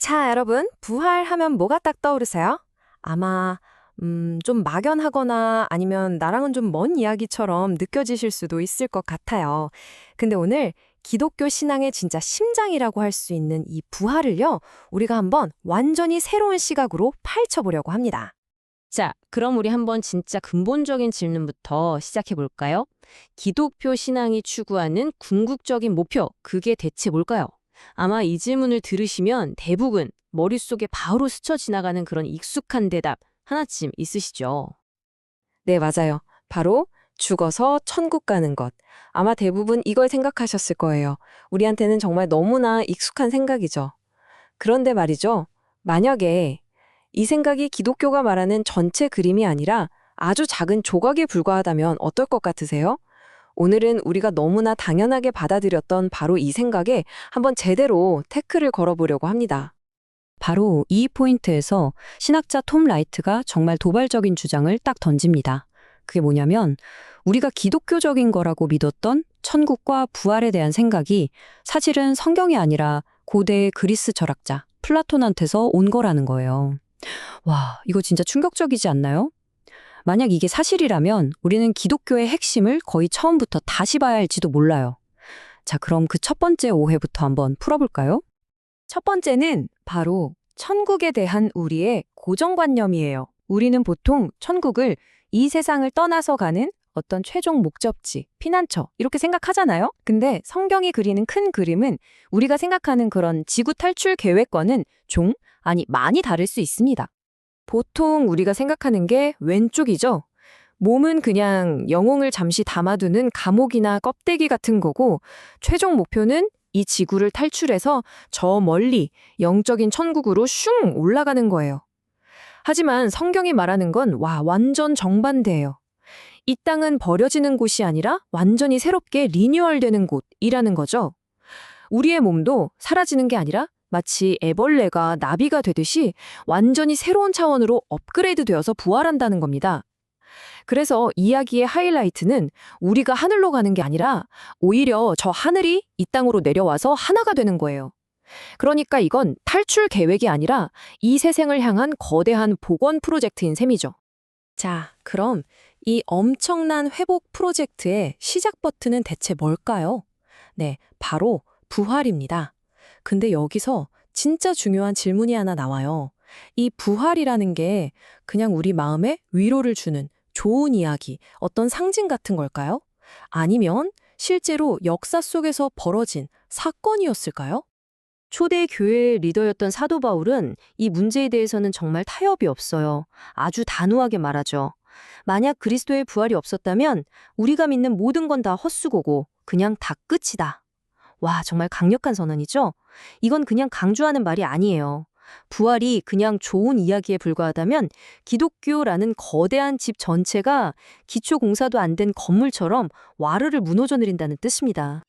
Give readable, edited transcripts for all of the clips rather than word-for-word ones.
자, 여러분, 부활하면 뭐가 딱 떠오르세요? 아마, 좀 막연하거나 아니면 나랑은 좀 먼 이야기처럼 느껴지실 수도 있을 것 같아요. 근데 오늘 기독교 신앙의 진짜 심장이라고 할 수 있는 이 부활을요, 우리가 한번 완전히 새로운 시각으로 파헤쳐보려고 합니다. 자, 그럼 우리 한번 진짜 근본적인 질문부터 시작해 볼까요? 기독교 신앙이 추구하는 궁극적인 목표, 그게 대체 뭘까요? 아마 이 질문을 들으시면 대부분 머릿속에 바로 스쳐 지나가는 그런 익숙한 대답 하나쯤 있으시죠? 네, 맞아요. 바로 죽어서 천국 가는 것. 아마 대부분 이걸 생각하셨을 거예요. 우리한테는 정말 너무나 익숙한 생각이죠. 그런데 말이죠. 만약에 이 생각이 기독교가 말하는 전체 그림이 아니라 아주 작은 조각에 불과하다면 어떨 것 같으세요? 오늘은 우리가 너무나 당연하게 받아들였던 바로 이 생각에 한번 제대로 태클을 걸어보려고 합니다. 바로 이 포인트에서 신학자 톰 라이트가 정말 도발적인 주장을 딱 던집니다. 그게 뭐냐면 우리가 기독교적인 거라고 믿었던 천국과 부활에 대한 생각이 사실은 성경이 아니라 고대 그리스 철학자 플라톤한테서 온 거라는 거예요. 와, 이거 진짜 충격적이지 않나요? 만약 이게 사실이라면 우리는 기독교의 핵심을 거의 처음부터 다시 봐야 할지도 몰라요. 자, 그럼 그 첫 번째 오해부터 한번 풀어볼까요? 첫 번째는 바로 천국에 대한 우리의 고정관념이에요. 우리는 보통 천국을 이 세상을 떠나서 가는 어떤 최종 목적지, 피난처 이렇게 생각하잖아요. 근데 성경이 그리는 큰 그림은 우리가 생각하는 그런 지구 탈출 계획과는 아니 많이 다를 수 있습니다. 보통 우리가 생각하는 게 왼쪽이죠. 몸은 그냥 영혼을 잠시 담아두는 감옥이나 껍데기 같은 거고, 최종 목표는 이 지구를 탈출해서 저 멀리 영적인 천국으로 슝 올라가는 거예요. 하지만 성경이 말하는 건 완전 정반대예요. 이 땅은 버려지는 곳이 아니라 완전히 새롭게 리뉴얼되는 곳이라는 거죠. 우리의 몸도 사라지는 게 아니라 마치 애벌레가 나비가 되듯이 완전히 새로운 차원으로 업그레이드 되어서 부활한다는 겁니다. 그래서 이야기의 하이라이트는 우리가 하늘로 가는 게 아니라 오히려 저 하늘이 이 땅으로 내려와서 하나가 되는 거예요. 그러니까 이건 탈출 계획이 아니라 이 세상을 향한 거대한 복원 프로젝트인 셈이죠. 자, 그럼 이 엄청난 회복 프로젝트의 시작 버튼은 대체 뭘까요? 네, 바로 부활입니다. 근데 여기서 진짜 중요한 질문이 하나 나와요. 이 부활이라는 게 그냥 우리 마음에 위로를 주는 좋은 이야기, 어떤 상징 같은 걸까요? 아니면 실제로 역사 속에서 벌어진 사건이었을까요? 초대 교회의 리더였던 사도 바울은 이 문제에 대해서는 정말 타협이 없어요. 아주 단호하게 말하죠. 만약 그리스도의 부활이 없었다면 우리가 믿는 모든 건 다 헛수고고 그냥 다 끝이다. 와, 정말 강력한 선언이죠? 이건 그냥 강조하는 말이 아니에요. 부활이 그냥 좋은 이야기에 불과하다면 기독교라는 거대한 집 전체가 기초 공사도 안 된 건물처럼 와르르 무너져 내린다는 뜻입니다.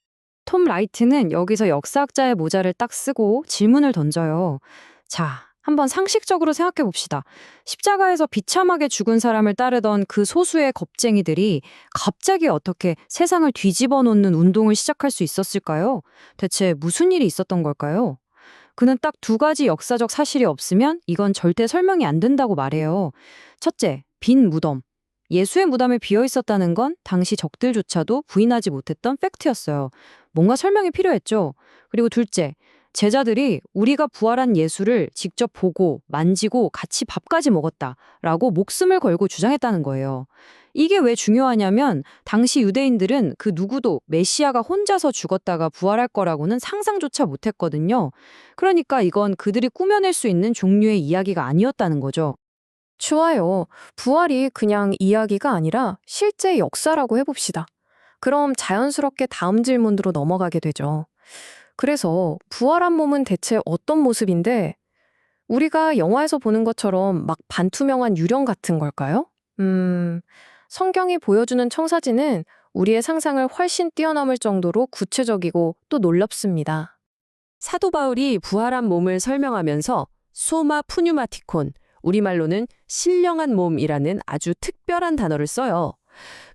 톰 라이트는 여기서 역사학자의 모자를 딱 쓰고 질문을 던져요. 자, 한번 상식적으로 생각해 봅시다. 십자가에서 비참하게 죽은 사람을 따르던 그 소수의 겁쟁이들이 갑자기 어떻게 세상을 뒤집어 놓는 운동을 시작할 수 있었을까요? 대체 무슨 일이 있었던 걸까요? 그는 딱 두 가지 역사적 사실이 없으면 이건 절대 설명이 안 된다고 말해요. 첫째, 빈 무덤. 예수의 무덤이 비어 있었다는 건 당시 적들조차도 부인하지 못했던 팩트였어요. 뭔가 설명이 필요했죠. 그리고 둘째, 제자들이 우리가 부활한 예수를 직접 보고 만지고 같이 밥까지 먹었다라고 목숨을 걸고 주장했다는 거예요. 이게 왜 중요하냐면 당시 유대인들은 그 누구도 메시아가 혼자서 죽었다가 부활할 거라고는 상상조차 못했거든요. 그러니까 이건 그들이 꾸며낼 수 있는 종류의 이야기가 아니었다는 거죠. 좋아요. 부활이 그냥 이야기가 아니라 실제 역사라고 해봅시다. 그럼 자연스럽게 다음 질문으로 넘어가게 되죠. 그래서 부활한 몸은 대체 어떤 모습인데 우리가 영화에서 보는 것처럼 막 반투명한 유령 같은 걸까요? 성경이 보여주는 청사진은 우리의 상상을 훨씬 뛰어넘을 정도로 구체적이고 또 놀랍습니다. 사도 바울이 부활한 몸을 설명하면서 소마 푸뉴마티콘, 우리말로는 신령한 몸이라는 아주 특별한 단어를 써요.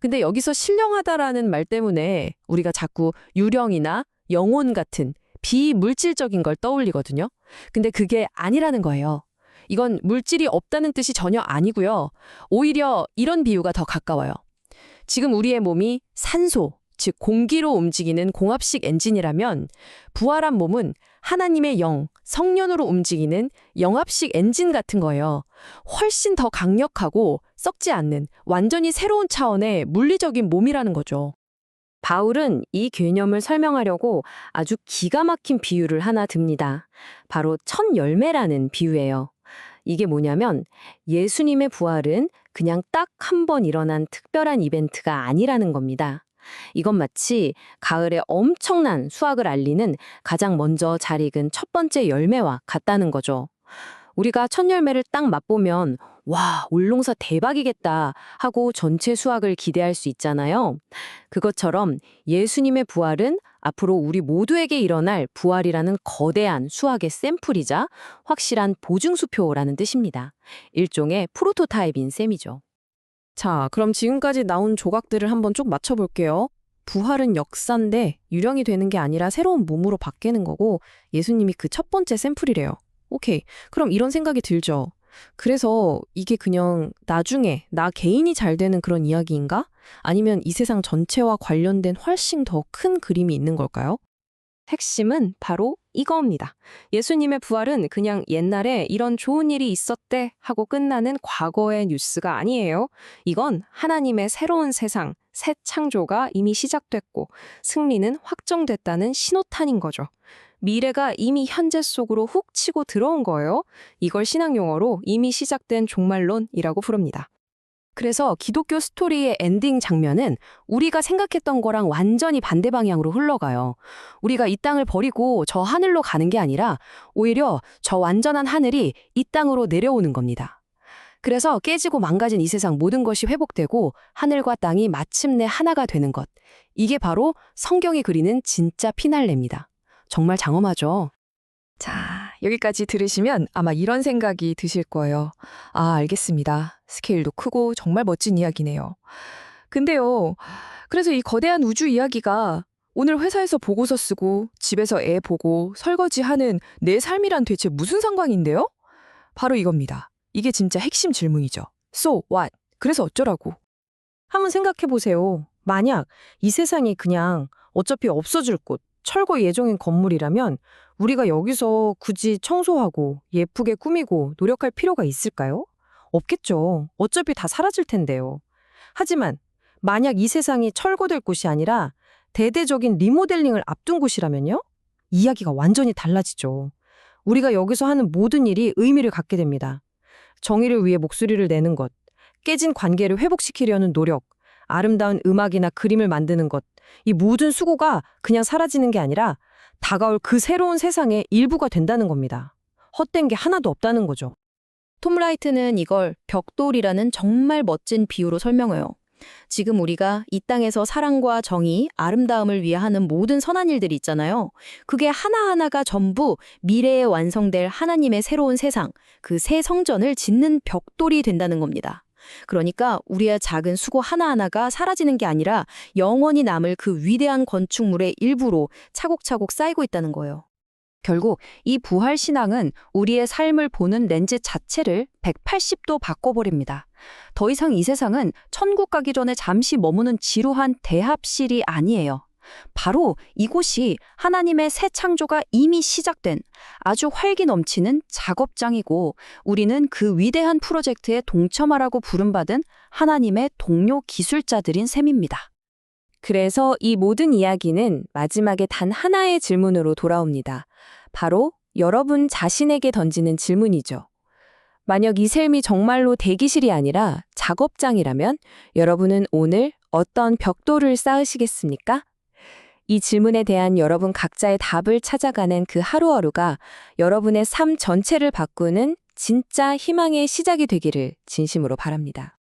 근데 여기서 신령하다라는 말 때문에 우리가 자꾸 유령이나 영혼 같은 비물질적인 걸 떠올리거든요. 근데 그게 아니라는 거예요. 이건 물질이 없다는 뜻이 전혀 아니고요. 오히려 이런 비유가 더 가까워요. 지금 우리의 몸이 산소, 즉 공기로 움직이는 공합식 엔진이라면 부활한 몸은 하나님의 영, 성령으로 움직이는 영합식 엔진 같은 거예요. 훨씬 더 강력하고 썩지 않는 완전히 새로운 차원의 물리적인 몸이라는 거죠. 바울은 이 개념을 설명하려고 아주 기가 막힌 비유를 하나 듭니다. 바로 첫 열매라는 비유예요. 이게 뭐냐면 예수님의 부활은 그냥 딱 한 번 일어난 특별한 이벤트가 아니라는 겁니다. 이건 마치 가을에 엄청난 수확을 알리는 가장 먼저 잘 익은 첫 번째 열매와 같다는 거죠. 우리가 첫 열매를 딱 맛보면 와, 올농사 대박이겠다 하고 전체 수확을 기대할 수 있잖아요. 그것처럼 예수님의 부활은 앞으로 우리 모두에게 일어날 부활이라는 거대한 수확의 샘플이자 확실한 보증수표라는 뜻입니다. 일종의 프로토타입인 셈이죠. 자, 그럼 지금까지 나온 조각들을 한번 쭉 맞춰볼게요. 부활은 역사인데 유령이 되는 게 아니라 새로운 몸으로 바뀌는 거고 예수님이 그 첫 번째 샘플이래요. 오케이. 그럼 이런 생각이 들죠. 그래서 이게 그냥 나중에 나 개인이 잘 되는 그런 이야기인가? 아니면 이 세상 전체와 관련된 훨씬 더 큰 그림이 있는 걸까요? 핵심은 바로 이거입니다. 예수님의 부활은 그냥 옛날에 이런 좋은 일이 있었대 하고 끝나는 과거의 뉴스가 아니에요. 이건 하나님의 새로운 세상, 새 창조가 이미 시작됐고 승리는 확정됐다는 신호탄인 거죠. 미래가 이미 현재 속으로 훅 치고 들어온 거예요. 이걸 신학 용어로 이미 시작된 종말론이라고 부릅니다. 그래서 기독교 스토리의 엔딩 장면은 우리가 생각했던 거랑 완전히 반대 방향으로 흘러가요. 우리가 이 땅을 버리고 저 하늘로 가는 게 아니라 오히려 저 완전한 하늘이 이 땅으로 내려오는 겁니다. 그래서 깨지고 망가진 이 세상 모든 것이 회복되고 하늘과 땅이 마침내 하나가 되는 것. 이게 바로 성경이 그리는 진짜 피날레입니다. 정말 장엄하죠? 자, 여기까지 들으시면 아마 이런 생각이 드실 거예요. 아, 알겠습니다. 스케일도 크고 정말 멋진 이야기네요. 근데요, 그래서 이 거대한 우주 이야기가 오늘 회사에서 보고서 쓰고 집에서 애 보고 설거지하는 내 삶이란 대체 무슨 상관인데요? 바로 이겁니다. 이게 진짜 핵심 질문이죠. So what? 그래서 어쩌라고? 한번 생각해 보세요. 만약 이 세상이 그냥 어차피 없어질 곳, 철거 예정인 건물이라면 우리가 여기서 굳이 청소하고 예쁘게 꾸미고 노력할 필요가 있을까요? 없겠죠. 어차피 다 사라질 텐데요. 하지만 만약 이 세상이 철거될 곳이 아니라 대대적인 리모델링을 앞둔 곳이라면요? 이야기가 완전히 달라지죠. 우리가 여기서 하는 모든 일이 의미를 갖게 됩니다. 정의를 위해 목소리를 내는 것, 깨진 관계를 회복시키려는 노력, 아름다운 음악이나 그림을 만드는 것, 이 모든 수고가 그냥 사라지는 게 아니라 다가올 그 새로운 세상의 일부가 된다는 겁니다. 헛된 게 하나도 없다는 거죠. 톰 라이트는 이걸 벽돌이라는 정말 멋진 비유로 설명해요. 지금 우리가 이 땅에서 사랑과 정의, 아름다움을 위해 하는 모든 선한 일들이 있잖아요. 그게 하나하나가 전부 미래에 완성될 하나님의 새로운 세상, 그 새 성전을 짓는 벽돌이 된다는 겁니다. 그러니까 우리의 작은 수고 하나하나가 사라지는 게 아니라 영원히 남을 그 위대한 건축물의 일부로 차곡차곡 쌓이고 있다는 거예요. 결국 이 부활 신앙은 우리의 삶을 보는 렌즈 자체를 180도 바꿔버립니다. 더 이상 이 세상은 천국 가기 전에 잠시 머무는 지루한 대합실이 아니에요. 바로 이곳이 하나님의 새 창조가 이미 시작된 아주 활기 넘치는 작업장이고 우리는 그 위대한 프로젝트에 동참하라고 부름받은 하나님의 동료 기술자들인 셈입니다. 그래서 이 모든 이야기는 마지막에 단 하나의 질문으로 돌아옵니다. 바로 여러분 자신에게 던지는 질문이죠. 만약 이 삶이 정말로 대기실이 아니라 작업장이라면 여러분은 오늘 어떤 벽돌을 쌓으시겠습니까? 이 질문에 대한 여러분 각자의 답을 찾아가는 그 하루하루가 여러분의 삶 전체를 바꾸는 진짜 희망의 시작이 되기를 진심으로 바랍니다.